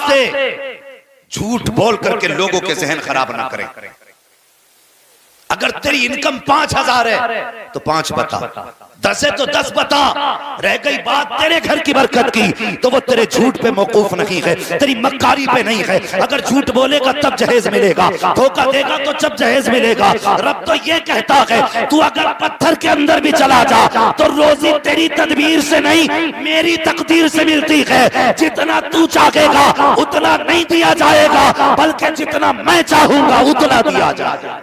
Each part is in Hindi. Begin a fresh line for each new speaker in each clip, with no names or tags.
वास्ते झूठ बोल करके लोगों के जहन खराब ना करें। अगर तेरी इनकम 5,000 है तो 5 बता, 10 है तो 10 बता। रह गई बात तेरे घर की बरकत की, तो वो तेरे झूठ पे मौकूफ नहीं है, तेरी मक्कारी पे नहीं है। अगर झूठ बोलेगा तब जहेज मिलेगा, धोखा देगा तो जब जहेज मिलेगा। रब तो ये कहता है तू अगर पत्थर के अंदर भी चला जा तो रोजी तेरी तदबीर से नहीं मेरी तकदीर से मिलती है। जितना तू चाहेगा उतना नहीं दिया जाएगा, बल्कि जितना मैं चाहूंगा उतना दिया जाएगा।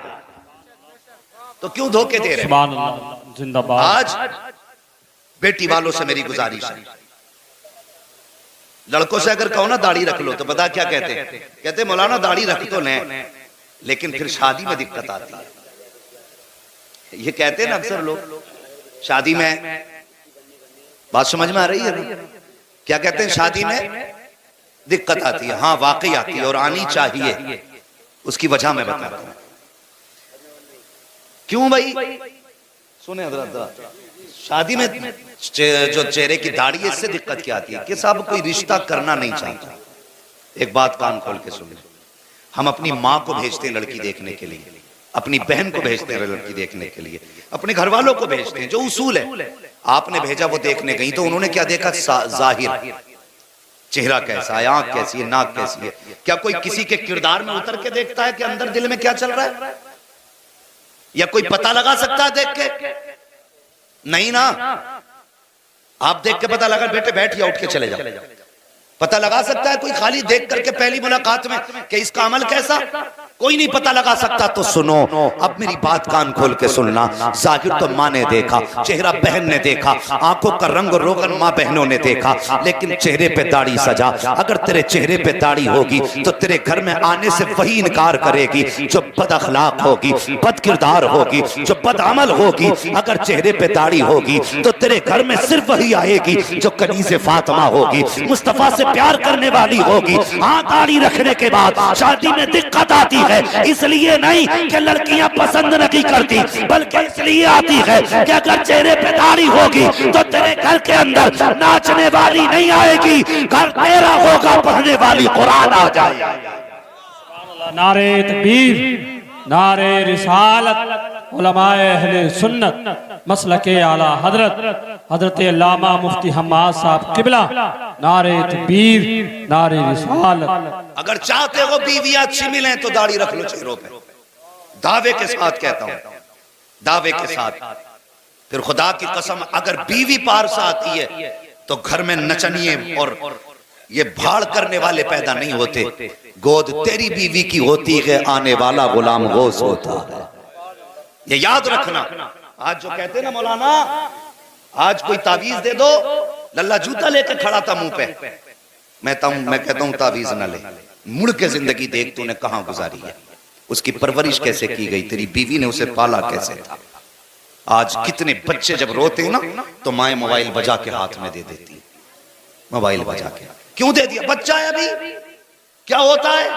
तो क्यों धोखे दे रहे?
जिंदाबाद।
आज बेटी वालों से मेरी गुजारिश है, लड़कों से अगर कहो ना दाढ़ी रख लो तो पता क्या कहते हैं? कहते मौलाना दाढ़ी रख तो लें लेकिन फिर शादी में दिक्कत आती है। ये कहते हैं ना अक्सर लोग शादी में, बात समझ में आ रही है ना? क्या कहते हैं? शादी में दिक्कत आती है। हाँ वाकई आती है और आनी चाहिए। उसकी वजह मैं बताता हूं क्यों भाई। सुने हजरत, शादी में जो चेहरे की दाढ़ी है इससे दिक्कत क्या आती है कि साहब कोई रिश्ता करना नहीं चाहता। एक बात कान खोल के सुन, हम अपनी माँ को भेजते हैं लड़की देखने के लिए, अपनी बहन को भेजते हैं लड़की देखने के लिए, अपने घर वालों को भेजते हैं। जो उसूल है, आपने भेजा वो देखने गई तो उन्होंने क्या देखा? जाहिर चेहरा कैसा है, आंख कैसी है, नाक कैसी है। क्या कोई किसी के किरदार में उतर के देखता है कि अंदर दिल में क्या चल रहा है? या कोई पता लगा सकता है देख के? नहीं ना। आप देख के पता लगा बेटे बैठ या उठ के चले जाओ, पता लगा सकता है कोई खाली देख करके पहली मुलाकात में कि इसका अमल कैसा? कोई नहीं पता लगा सकता। तो सुनो, अब मेरी बात कान खोल के सुनना। जाहिर तो माँ ने देखा, चेहरा बहन ने देखा, आंखों का रंग रोगन माँ बहनों ने देखा, लेकिन चेहरे पे दाढ़ी सजा। अगर तेरे चेहरे पे दाढ़ी होगी तो तेरे घर में आने से वही इनकार करेगी जो बद अखलाक होगी, बद किरदार होगी, जो बद अमल होगी। अगर चेहरे पे दाढ़ी होगी तो तेरे घर में सिर्फ वही आएगी जो कनीज़े फातिमा होगी, मुस्तफा से प्यार करने वाली होगी। हाँ, दाढ़ी रखने के बाद शादी में दिक्कत आती है, इसलिए नहीं कि लड़कियां पसंद नहीं करती, बल्कि इसलिए आती है कि अगर चेहरे पे दाढ़ी होगी तो तेरे घर के अंदर नाचने वाली नहीं आएगी, घर तेरा होगा, पढ़ने वाली कुरान आ जाएगी।
नारे तकबीर, नारे रिसालत, उलमाए अहले सुन्नत, मसलके आला हजरत हजरत अल्लामा मुफ्ती हम्माद साहब किबला, नारे तकबीर, नारे रिसालत।
अगर चाहते हो बीवी अच्छी मिले तो दाढ़ी रख लो चेहरों पे, दावे के साथ कहता हूं, दावे के साथ। फिर खुदा की कसम अगर बीवी पार से आती है तो घर में नचनिए और ये भाड़ करने वाले पैदा नहीं होते। गोद तेरी बीवी की होती है, आने वाला गुलाम गोश होता है। ये याद रखना। आज जो कहते ना मौलाना आज कोई तावीज दे दो, लल्ला जूता लेके खड़ा था मुंह पे, मैं कहता हूं तावीज ना ले, मुड़ के जिंदगी देख तूने कहां गुजारी है, उसकी परवरिश कैसे की गई, तेरी बीवी ने उसे पाला कैसे था। आज कितने बच्चे जब रोते हैं ना तो माए मोबाइल बजा के हाथ में दे देती है, मोबाइल बजा के। क्यों दे दिया? बच्चा है अभी, क्या होता है?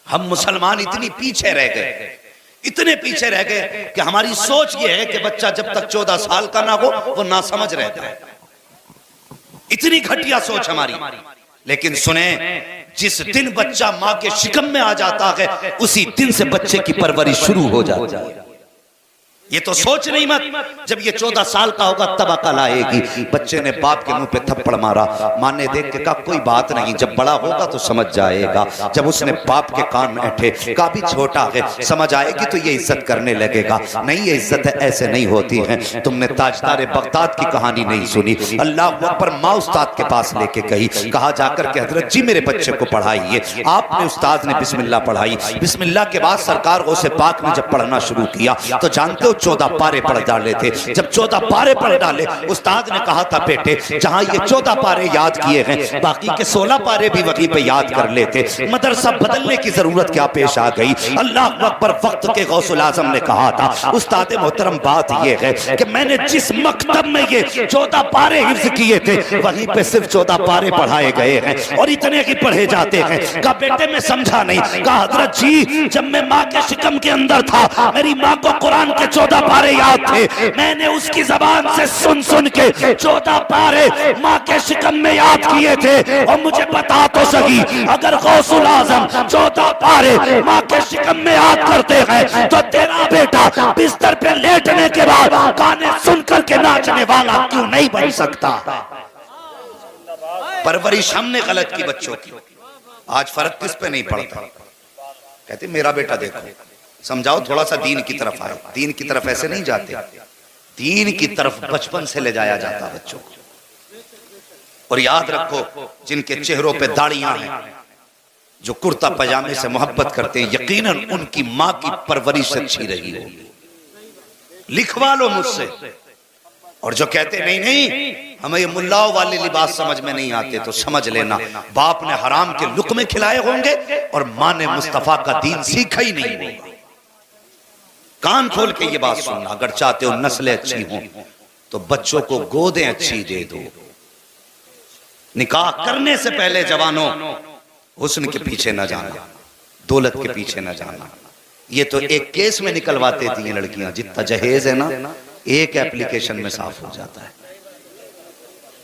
हम मुसलमान इतनी पीछे रह गए, इतने पीछे रह गए कि हमारी सोच ये है कि बच्चा जब तक 14 साल का ना हो वो नासमझ रहता है। इतनी घटिया सोच हमारी। लेकिन सुने, जिस दिन बच्चा मां के शिकम में आ जाता है उसी दिन से बच्चे की परवरिश शुरू हो जाती है। ये तो सोच नहीं मत, जब ये 14 साल का होगा तब अकल आएगी। बच्चे ने बाप के मुंह पे थप्पड़ मारा, मां ने देख के कहा कोई बात नहीं, जब बड़ा होगा तो समझ जाएगा। जब उसने बाप के कान में ऐठे, कहा भी छोटा है, समझ आएगी तो ये इज्जत करने लगेगा। नहीं, ये इज्जत ऐसे नहीं होती है। तुमने ताजदार बगदाद की कहानी नहीं सुनी। अल्लाह अकबर, माँ उस्ताद के पास लेके गई, कहा जाकर के हजरत जी मेरे बच्चे को पढ़ाइए। आपने उस्ताद ने बिस्मिल्लाह पढ़ाई। बिस्मिल्लाह के बाद सरकार गौसे पाक ने जब पढ़ना शुरू किया तो जानते हो 14 पारे पढ़ डाले थे। जब 14 पारे पढ़ डाले, उस्ताद ने कहा था बेटे जहां ये 14 पारे याद किए हैं बाकी के 16 पारे भी वहीं पे याद कर लेते। मदरसा बदलने की जरूरत क्या पेश आ गई? अल्लाह अकबर, वक्त के गौसुल आजम ने कहा था उस्ताद मोहतरम बात ये है कि मैंने जिस मकतब में ये 14 पारे हिफ्ज किए थे वहीं पे सिर्फ 14 पारे पढ़ाए गए हैं और इतने ही पढ़े जाते हैं। कहा बेटे मैं समझा नहीं। कहा हजरत जी जब मैं माँ के शिकम के अंदर था मेरी माँ को कुरान के 14 14 पारे याद थे, मैंने उसकी जबान से सुन सुन के 14 पारे माँ के शिकम में याद किए थे। और मुझे बता तो सही, अगर गौसुल आजम 14 पारे माँ के शिकम में याद करते हैं तो तेरा बेटा बिस्तर पे लेटने के बाद गाने सुन करके नाचने वाला क्यों नहीं बन सकता? परवरिश हमने गलत की बच्चों की, आज फर्क किस पे नहीं पड़ता। कहते मेरा बेटा देखो, समझाओ थोड़ा सा दीन की तरफ आए। दीन की तरफ ऐसे नहीं जाते, दीन की तरफ बचपन से ले जाया जाता बच्चों को। और याद रखो, जिनके चेहरों पे दाढ़ियां हैं, जो कुर्ता पजामे से मोहब्बत करते हैं, यकीनन उनकी मां की परवरिश अच्छी रही होगी। लिखवा लो मुझसे। और जो कहते नहीं नहीं हमें ये मुल्लाओं वाले लिबास समझ में नहीं आते, तो समझ लेना बाप ने हराम के लुक़मे खिलाए होंगे और मां ने मुस्तफा का दीन सीखा ही नहीं होगा। कान खोल के ये बात सुनना, अगर चाहते हो नस्लें अच्छी हों तो बच्चों को गोदें अच्छी दे दो। निकाह करने से पहले जवानों हुस्न के पीछे न जाना, दौलत के पीछे न जाना। ये तो एक केस में निकलवाते थी ये लड़कियां, जितना जहेज है ना एक एप्लीकेशन में साफ हो जाता है।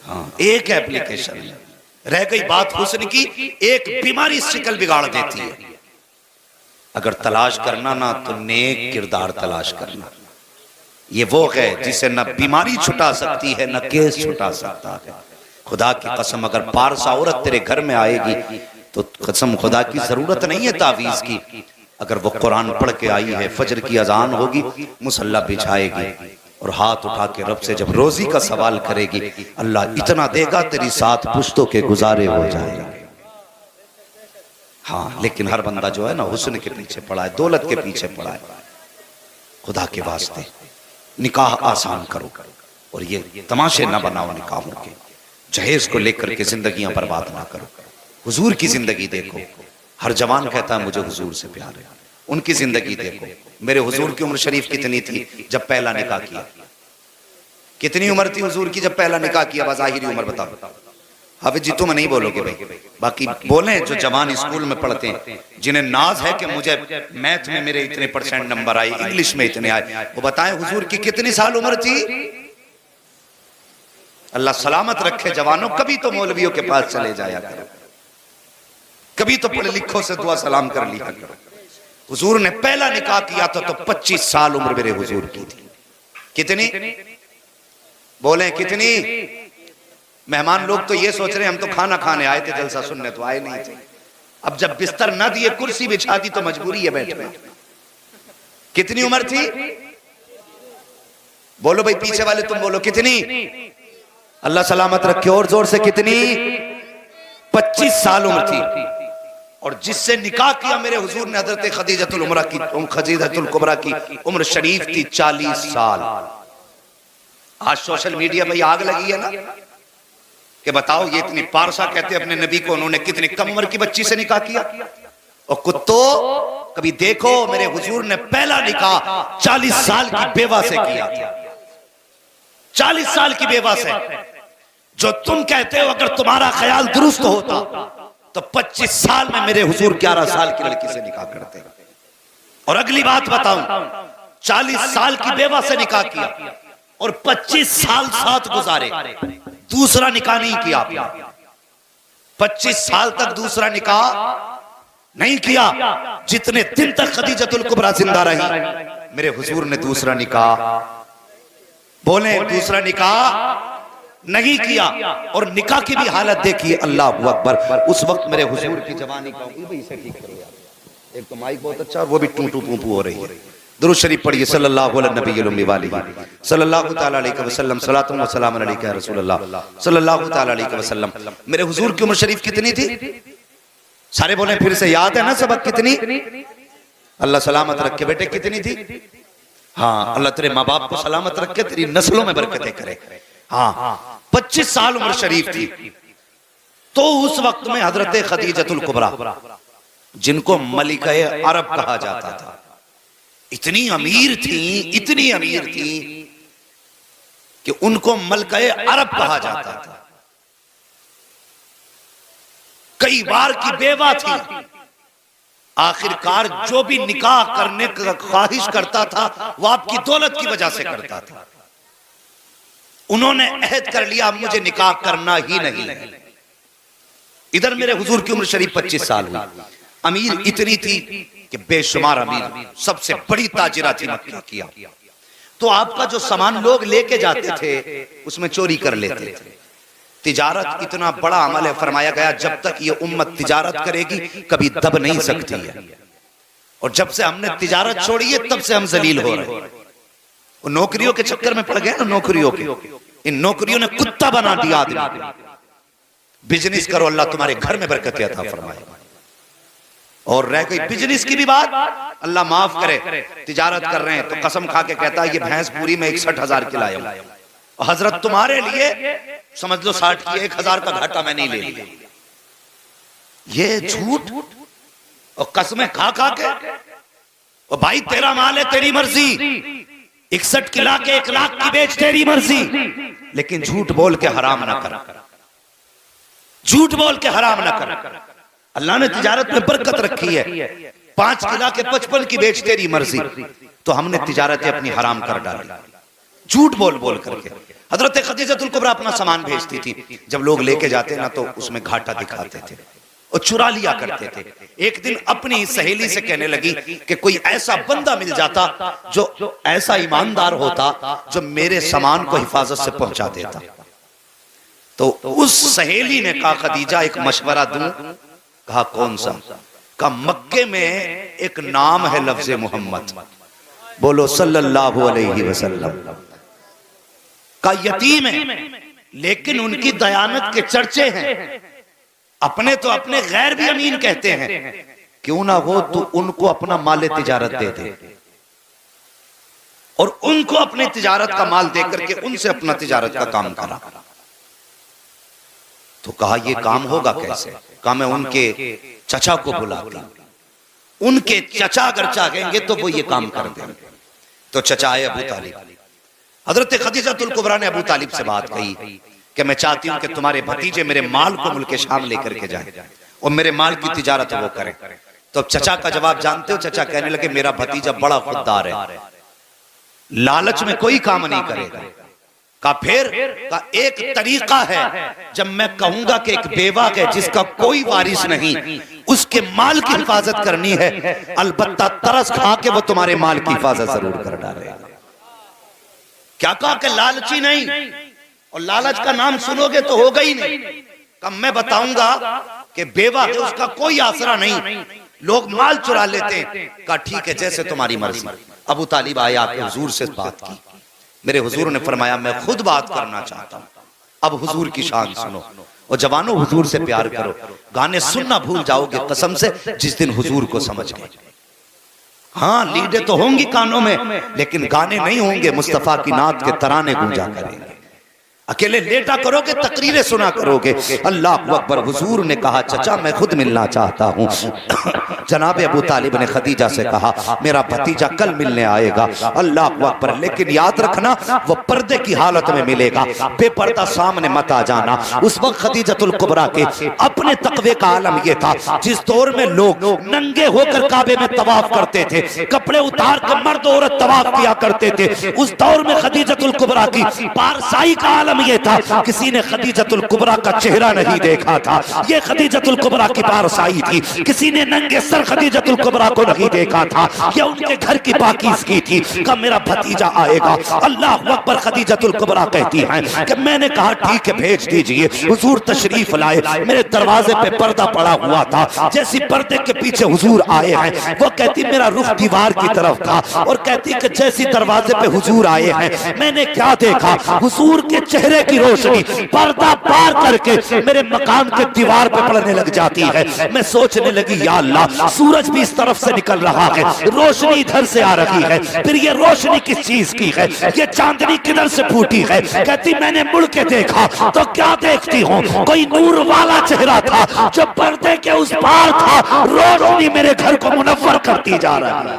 हाँ, एक एप्लीकेशन में रह गई बात हुस्न की, एक बीमारी शिकल बिगाड़ देती है। अगर तलाश करना ना तो नेक किरदार तलाश करना। ये वो है जिसे न बीमारी छुटा सकती है न केस छुटा सकता है। खुदा की कसम, अगर पारसा औरत तेरे घर में आएगी तो कसम खुदा की जरूरत नहीं है तावीज की। अगर वो कुरान पढ़ के आई है, फजर की अजान होगी, मुसल्ला बिछाएगी और हाथ उठा के रब से जब रोजी का सवाल करेगी, अल्लाह इतना देगा तेरी 7 पुश्तों के गुजारे हो जाएंगे। हाँ, लेकिन हर बंदा जो है ना हुस्न के पीछे पड़ा है, दौलत के पीछे पड़ा है। खुदा के वास्ते निकाह आसान करो और ये तमाशे ना बनाओ निकाहों के। जहेज को लेकर के जिंदगियां बर्बाद ना करो। हुजूर की जिंदगी देखो, हर जवान कहता है मुझे हुजूर से प्यार है। उनकी जिंदगी देखो, मेरे हुजूर की उम्र शरीफ कितनी थी जब पहला निकाह किया? कितनी उम्र थी हुजूर की जब पहला निकाह किया? बाज़ाहिरी उम्र बताओ। हाफिज जी तुम नहीं बोलोगे भाई, बाकी बोले जो जवान स्कूल में पढ़ते हैं, जिन्हें नाज है कि मुझे मैथ में मेरे इतने % नंबर आए, इंग्लिश में इतने आए, वो बताएं हुजूर की कितनी साल उम्र थी? अल्लाह सलामत रखे जवानों। कभी तो मौलवियों के पास चले जाया करो, कभी तो पढ़े लिखों से दुआ सलाम कर लिया करो। हुजूर ने पहला निकाह किया था तो 25 साल उम्र मेरे हुजूर की थी। कितनी बोले कितनी? मेहमान लोग तो ये सोच रहे हैं हम तो खाना खाने आए थे, जलसा सुनने तो आए नहीं थे। अब जब बिस्तर न दिए, कुर्सी बिछा दी तो मजबूरी है बैठना। कितनी उम्र थी? बोलो भाई, पीछे वाले तुम बोलो कितनी? अल्लाह सलामत रखे और जोर से कितनी? 25 साल उम्र थी। और जिससे निकाह किया मेरे हुजूर ने हजरत खदीजतुल कुबरा की उम्र शरीफ थी 40 साल। आज सोशल मीडिया में आग लगी है ना कि बताओ ये इतनी पारसा कहते अपने नबी को, उन्होंने कितनी कम उम्र की बच्ची से निकाह किया। और कुत्तो कभी देखो, मेरे हुजूर ने पहला निकाह 40 साल की बेवा से किया था। 40 साल की बेवा से। जो तुम कहते हो अगर तुम्हारा ख्याल दुरुस्त होता तो 25 साल में मेरे हुजूर 11 साल की लड़की से निकाह करते। और अगली बात बताऊं, 40 साल की बेवा से निकाह किया और 25 साल साथ गुजारे, दूसरा निकाह नहीं किया आपने। 25 साल तक दूसरा निकाह नहीं किया। जितने दिन तक खदीजतुल कुबरा जिंदा रही, मेरे हुजूर ने दूसरा निकाह, बोले दूसरा निकाह नहीं किया। और निकाह की भी हालत देखिए, अल्लाह अकबर। उस वक्त मेरे हुजूर की जवानी का, इसे ठीक करो यार, एक तो माइक बहुत अच्छा और वो भी टू टू पू पू हो रही है। दुरूद शरीफ पढ़िए सल्लल्लाहु तआला अलैहि वसल्लम, सलातुन व सलामुन अलैका या रसूलल्लाह सल्लल्लाहु तआला अलैहि वसल्लम। मेरे हुजूर की उम्र शरीफ कितनी थी? सारे बोले फिर से, याद है ना सबक? कितनी? अल्लाह सलामत रखे बेटे, कितनी थी? हाँ, अल्लाह तेरे माँ बाप को सलामत रखे, तेरी नस्लों में बरकतें करे। हाँ, 25 साल उम्र शरीफ थी। तो उस वक्त में हजरत खदीजतुल कुबरा, जिनको मलिका अरब कहा जाता था, इतनी अमीर थी, इतनी अमीर थी कि उनको मलिका अरब कहा जाता था। कई बार की बेवा थी। आखिरकार जो भी निकाह करने का ख्वाहिश करता था वो आपकी दौलत की वजह से करता था। उन्होंने अहद कर लिया मुझे निकाह करना ही नहीं है। इधर मेरे हुजूर की उम्र शरीफ 25 साल हुई। अमीर इतनी थी कि बेशुमार अमीर, सबसे बड़ी ताजिरा थी मक्का की। तो आपका जो सामान लोग लेके जाते थे उसमें चोरी कर लेते थे। तिजारत इतना बड़ा अमल है, फरमाया गया जब तक ये उम्मत तिजारत करेगी कभी दब नहीं सकती है। और जब से हमने तिजारत छोड़ी है तब से हम जलील हो रहे हैं। वो नौकरियों के चक्कर में पड़ गए ना, नौकरियों के, इन नौकरियों ने कुत्ता बना दिया आदमी। बिजनेस करो, अल्लाह तुम्हारे घर में बरकत अता फरमाएगा। और रह गई बिजनेस की भी बात, अल्लाह माफ करे, तिजारत कर रहे हैं तो कसम खा के कहता है ये भैंस पूरी में 61,000 की लाया हूं, हजरत तुम्हारे लिए समझ लो 60 की, 1,000 का घाटा मैं नहीं ले लिया। ये झूठ और कसमें खा खा के, और भाई तेरा माल है तेरी मर्जी, 61 की ला के 1 लाख की बेच तेरी मर्जी, लेकिन झूठ बोल के हराम ना कर, झूठ बोल के हराम ना कर। अल्लाह ने तिजारत में बरकत रखी है। 5 की ला के 55 की बेच तेरी मर्जी, तो हमने तिजारतें अपनी हराम कर डाली झूठ बोल बोल करके। हजरत खदीजतुल कुबरा अपना सामान भेजती थी, जब लोग लेके जाते ना तो उसमें घाटा दिखाते थे और चुरा लिया करते थे। एक दिन अपनी सहेली से कहने लगी कि कोई ऐसा बंदा मिल जाता जो ऐसा ईमानदार होता जो मेरे सामान को हिफाजत से पहुंचा देता। तो उस सहेली ने कहा खदीजा एक मशवरा दूं? कहा कौन सा? का मक्के में एक नाम है लफ्ज मोहम्मद, बोलो सल्लल्लाहु अलैहि वसल्लम, का यतीम है लेकिन उनकी दयानत के चर्चे हैं। अपने तो अपने गैर भी अमीन कहते हैं, क्यों ना हो तो उनको अपना माल तिजारत दे दे और उनको अपने तिजारत का माल दे करके उनसे अपना तिजारत का काम करा। तो कहा यह काम होगा कैसे? कहा मैं उनके चचा को बुलाती, उनके चचा अगर चाहेंगे तो वो ये काम कर देंगे। तो चचा आए अबू तालिब। हजरत खदीजतुल कुबरा ने अबू तालिब से बात कही कि मैं चाहती हूं कि तुम्हारे भतीजे मेरे माल को मुल्क शाम लेकर के जाए और मेरे माल की तिजारत वो करें। तो चचा का जवाब जानते हो? चचा कहने लगे मेरा भतीजा बड़ा खुददार है, लालच में कोई काम नहीं करेगा। का फिर का एक तरीका है, जब मैं कहूंगा कि एक बेवा है जिसका कोई वारिस नहीं, उसके माल की हिफाजत करनी है, अलबत्ता तरस खा के वो तुम्हारे माल की हिफाजत जरूर कर डालेगा। क्या कहा कि लालची नहीं, और लालच का नाम सुनोगे तो होगा ही नहीं। कब मैं बताऊंगा कि बेवा है उसका कोई आसरा नहीं, लोग माल चुरा लेते हैं। कहा ठीक है जैसे तुम्हारी मर्जी। अबू तालिब आया, हुजूर से बात की। मेरे हुजूर ने फरमाया मैं खुद बात करना चाहता हूं। अब हुजूर की शान सुनो और जवानों हुजूर से प्यार करो। गाने सुनना भूल जाओगे कसम से जिस दिन हुजूर को समझ गए। हाँ लीडे तो होंगी कानों में, लेकिन गाने नहीं होंगे, मुस्तफा की नात के तराने गूंजा करेंगे। अकेले लेटा करोगे, तकरीरें सुना करोगे। अल्लाह अकबर। हुजूर ने कहा चचा मैं खुद मिलना चाहता हूँ। जनाब अबू तालिब ने खदीजा से कहा मेरा भतीजा कल मिलने आएगा। अल्लाह अकबर। लेकिन याद रखना वो पर्दे की हालत में मिलेगा, बेपर्दा सामने मत आ जाना। उस वक्त खदीजतुल कुबरा के अपने तकवे का आलम यह था, जिस दौर में लोग नंगे होकर काबे में तवाफ करते थे, कपड़े उतार कर मर्द औरत तवाफ किया करते थे, उस दौर में खदीजतुल कुबरा की पारसाई का आलम ये था, किसी ने खदीजतुल कुबरा का चेहरा नहीं देखा था। ये खदीजतुल कुबरा की पारसाई थी, किसी ने नंगे सर खदीजतुल कुबरा को नहीं देखा था। ये उनके घर की पाकीज़गी थी। कब मेरा भतीजा आएगा? अल्लाह अकबर। खदीजतुल कुबरा कहती हैं कि मैंने कहा ठीक है भेज दीजिए। हुजूर तशरीफ लाए, मेरे दरवाजे पे पर्दा पड़ा हुआ था। जैसी पर्दे के पीछे हुजूर आए हैं, वो कहती मेरा रुख दीवार की तरफ था, और कहती कि जैसी दरवाजे पे हुजूर आए हैं मैंने क्या देखा, हुजूर के चेहरे की रोशनी पर्दा पार करके मेरे मकान के दीवार पे पड़ने लग जाती है। मैं सोचने लगी या अल्लाह सूरज भी इस तरफ से निकल रहा है, रोशनी इधर से आ रही है, फिर ये रोशनी किस चीज की है, ये चांदनी किधर से फूटी है। कहती मैंने मुड़ के देखा तो क्या देखती हूँ, कोई नूर वाला चेहरा था जो पर्दे के उस पार था, रोशनी मेरे घर को मुनव्वर करती जा रही है।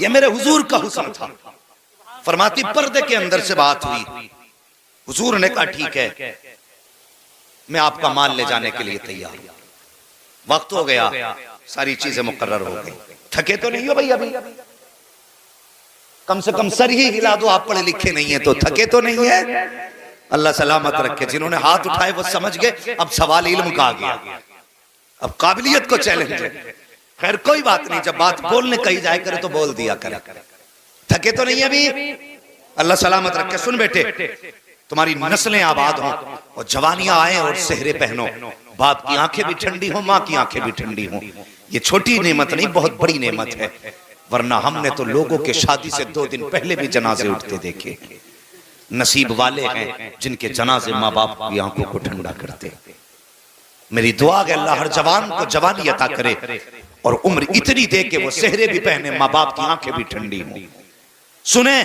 ये मेरे हुजूर का हुस्न था। फरमाती पर्दे के अंदर से बात हुई, हुजूर ने कहा ठीक है मैं आपका माल ले जाने के लिए तैयार हूं। वक्त हो गया, सारी चीजें मुकर्रर हो गई। थके तो नहीं हो भाई अभी? कम से कम सर ही हिला दो, आप पढ़े लिखे नहीं है तो थके तो नहीं है? अल्लाह सलामत रखे। जिन्होंने हाथ उठाए वो समझ गए अब सवाल इल्म का आ गया, अब काबिलियत को चैलेंज है। खैर कोई बात नहीं, जब बात बोलने कही जाए करे तो बोल दिया करे। थके तो नहीं अभी? अल्लाह सलामत रखे। सुन बेटे, तुम्हारी नस्लें आबाद हों और जवानियां आए और सेहरे पहनो, बाप की आंखें भी ठंडी हो, माँ की आंखें भी ठंडी हो। ये छोटी नेमत नहीं, बहुत बड़ी नेमत है। वरना हमने तो लोगों के शादी से 2 दिन पहले भी जनाजे उठते देखे। नसीब वाले हैं जिनके जनाजे माँ बाप की आंखों को ठंडा करते। मेरी दुआ है अल्लाह हर जवान को जवानी अता करे और उम्र इतनी दे के वो सेहरे भी पहने, माँ बाप की आंखें भी ठंडी हो। सुने,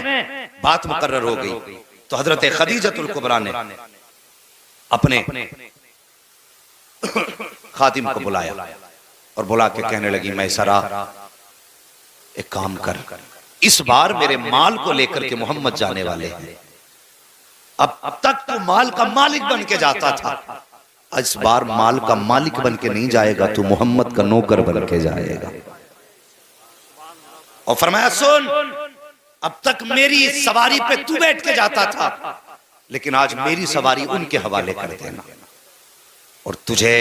बात मुकर्रर हो गई तो हजरत खदीजतुल कुबरा ने अपने खादिम को बुलाया और बुला के कहने लगी, मैसरा एक काम कर, इस बार मेरे माल को लेकर के मोहम्मद जाने वाले हैं। अब तक तो माल का मालिक बन के जाता था, इस बार माल का मालिक बन के नहीं जाएगा, तू मोहम्मद का नौकर बन के जाएगा। और फरमाया, सुन, अब तक मेरी सवारी पे तू बैठ के जाता था, लेकिन आज मेरी सवारी उनके हवाले कर देना और तुझे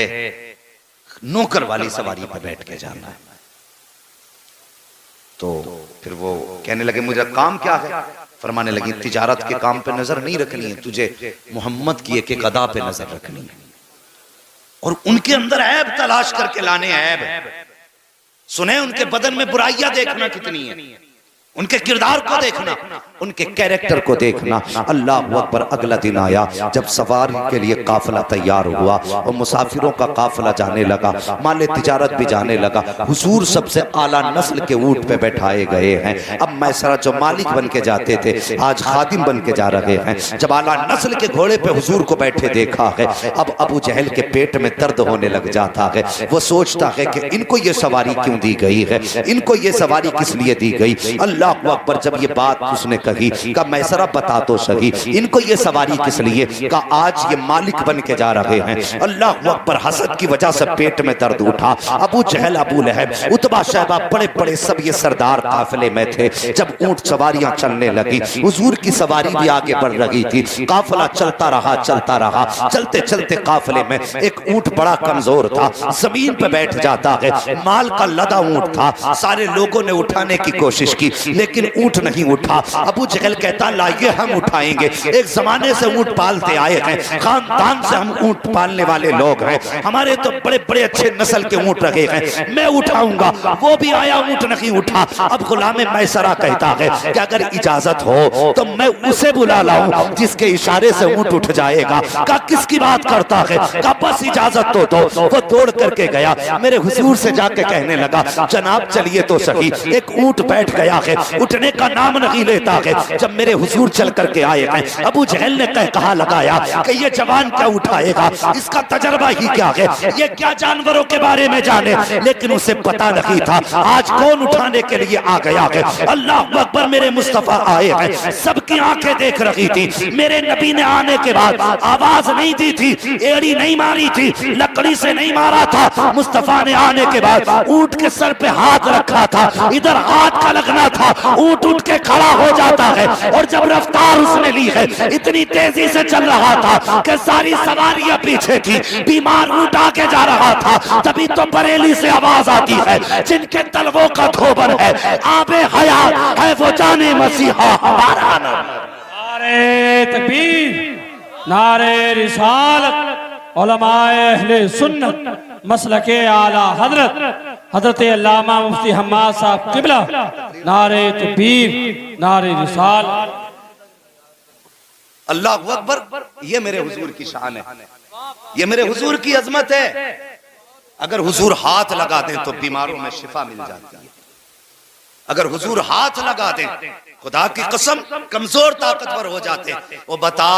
नौकर वाली सवारी पे बैठ के जाना है। तो फिर वो कहने लगे, मुझे काम क्या है? फरमाने लगी, तिजारत के काम पे नजर नहीं रखनी है, तुझे मोहम्मद की एक अदा पे नजर रखनी है और उनके अंदर ऐब तलाश करके लाने। ऐब सुने, उनके बदन में बुराइयां देखना कितनी है, उनके किरदार को देखना, उनके कैरेक्टर को देखना। अल्लाह अकबर। अगला दिन आया जब सवारी के लिए काफिला तैयार हुआ और मुसाफिरों का काफिला जाने लगा, माले तिजारत भी जाने लगा। हुजूर सबसे आला नस्ल के ऊंट पे बैठाए गए हैं। अब मैसरा जो मालिक बन के जाते थे आज खादिम बन के जा रहे हैं। जब आला नस्ल के घोड़े पे हुजूर को बैठे देखा है, अब अबू जहल के पेट में दर्द होने लग जाता है। वो सोचता है कि इनको ये सवारी क्यों दी गई है, इनको ये सवारी किस लिए दी गई। अल्लाह अकबर। जब ये बात उसने कही, का मैसरा बता तो सही, इनको ये सवारी किस लिए? का आज ये मालिक बन के जा रहे हैं। अल्लाह अकबर। हसद की वजह से पेट में दर्द उठा। अबू जहल, अबू लहब, उतबा, शैबा, बड़े बड़े सब ये सरदार काफिले में थे। जब ऊंट सवारियां चलने लगी, हुजूर की सवारी भी आगे बढ़ रही थी। काफिला चलता रहा, चलता रहा। चलते चलते काफिले में एक ऊंट बड़ा कमजोर था, जमीन पे बैठ जाता है। माल का लदा ऊंट था, सारे लोगों ने उठाने की कोशिश की लेकिन ऊंट नहीं उठा। अबू जहल कहता, लाइए हम उठाएंगे, एक जमाने से ऊंट पालते आए हैं, खानदान से हम ऊंट पालने वाले लोग हैं, हमारे तो बड़े बड़े अच्छे नस्ल के ऊंट रखे हैं, मैं उठाऊंगा। वो भी आया, ऊंट नहीं उठा। अब गुलाम मैसरा कहता है कि अगर इजाजत हो तो मैं उसे बुला लाऊं जिसके इशारे से ऊंट उठ जाएगा। का किसकी बात करता है? का बस इजाजत तो दो। वो दौड़ करके गया, मेरे हुजूर से जाके कहने लगा, जनाब चलिए तो सही। एक ऊंट बैठ गया है, उठने का नाम नहीं लेता है। जब मेरे हुजूर चल करके आए हैं, अबू जहल ने कहा लगाया कि ये जवान क्या उठाएगा, इसका तजर्बा ही क्या है, ये क्या जानवरों के बारे में जाने। लेकिन उसे पता नहीं था आज कौन उठाने के लिए आ गया है। अल्लाह अकबर। मेरे मुस्तफा आए हैं, सबकी आंखें देख रही थी। मेरे नबी ने आने के बाद आवाज नहीं दी थी, एड़ी नहीं मारी थी, लकड़ी से नहीं मारा था। मुस्तफा ने आने के बाद ऊंट के सर पे हाथ रखा था, इधर हाथ का लगना था, ऊंट उठ के खड़ा हो जाता है। और जब रफ्तार उसने ली है, इतनी तेजी से चल रहा था कि सारी सवारियां पीछे थी, बीमार ऊंट आगे जा रहा था। तभी तो बरेली से आवाज आती है, जिनके तलवों का धोबन है, आबे हयात है वो जाने मसीहा हमारा नाम।
नारे तकबीर, नारे रिसालत, उलमाए अहले सुन्नत, मसलके आला हजरत हजरत अल्लामा मुफ्ती हम्माद साहब किबला, नारे तकबीर, नारे रिसालत।
अल्लाह अकबर। ये मेरे हुजूर की शान है, ये मेरे हुजूर की अजमत है। अगर हुजूर हाथ लगा दें तो बीमारों में शिफा मिल जाती है। अगर हुजूर हाथ लगा दें, खुदा की कसम कमजोर ताकतवर हो जाते। वो बता,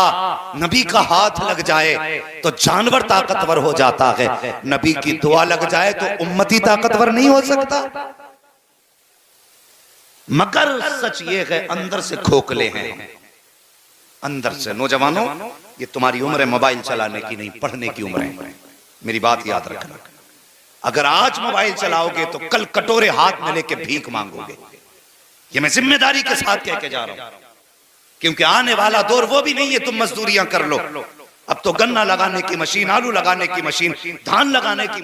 नबी का हाथ लग जाए तो जानवर ताकतवर हो जाता है, नबी की दुआ लग जाए तो उम्मती ताकतवर नहीं हो सकता। मगर सच ये है, अंदर से खोखले हैं, अंदर से। नौजवानों, ये तुम्हारी उम्र है मोबाइल चलाने की नहीं, पढ़ने की उम्र है। मेरी बात याद रखना। अगर आज मोबाइल चलाओगे तो कल कटोरे हाथ में लेके भीख मांगोगे। ये मैं जिम्मेदारी के साथ कह के जा रहा हूं, क्योंकि आने वाला दौर वो भी नहीं है तुम मजदूरियां कर लो। अब तो गन्ना लगाने की मशीन, आलू लगाने की मशीन, धान लगाने की